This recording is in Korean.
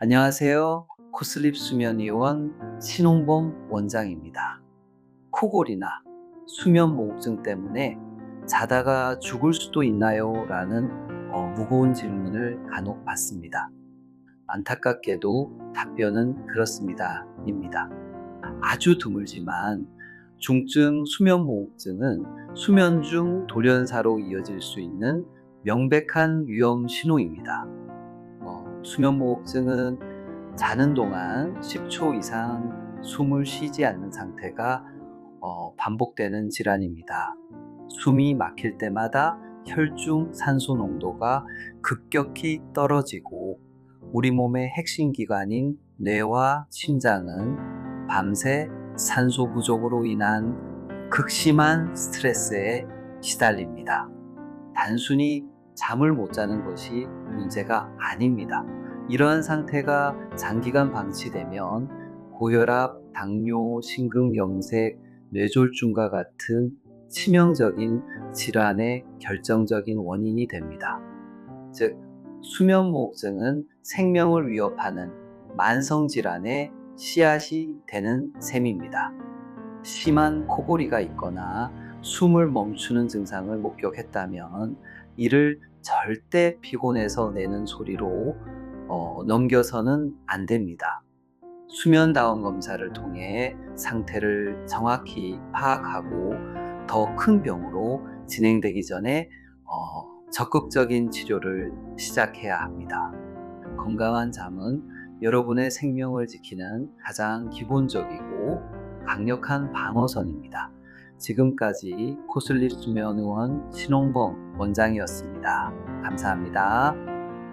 안녕하세요. 코슬립 수면의원 신홍범 원장입니다. 코골이나 수면무호흡증 때문에 자다가 죽을 수도 있나요? 라는 무거운 질문을 간혹 받습니다. 안타깝게도 답변은 그렇습니다. 입니다. 아주 드물지만 중증 수면무호흡증은 수면 중 돌연사로 이어질 수 있는 명백한 위험 신호입니다. 수면무호흡증은 자는 동안 10초 이상 숨을 쉬지 않는 상태가 반복되는 질환입니다. 숨이 막힐 때마다 혈중 산소 농도가 급격히 떨어지고 우리 몸의 핵심 기관인 뇌와 심장은 밤새 산소 부족으로 인한 극심한 스트레스에 시달립니다. 단순히 잠을 못 자는 것이 문제가 아닙니다. 이러한 상태가 장기간 방치되면 고혈압, 당뇨, 심근경색, 뇌졸중과 같은 치명적인 질환의 결정적인 원인이 됩니다. 즉, 수면무호흡증은 생명을 위협하는 만성질환의 씨앗이 되는 셈입니다. 심한 코골이가 있거나 숨을 멈추는 증상을 목격했다면 이를 절대 피곤해서 내는 소리로 넘겨서는 안 됩니다. 수면 다운 검사를 통해 상태를 정확히 파악하고 더 큰 병으로 진행되기 전에 적극적인 치료를 시작해야 합니다. 건강한 잠은 여러분의 생명을 지키는 가장 기본적이고 강력한 방어선입니다. 지금까지 코슬립 수면의원 신홍범 원장이었습니다. 감사합니다.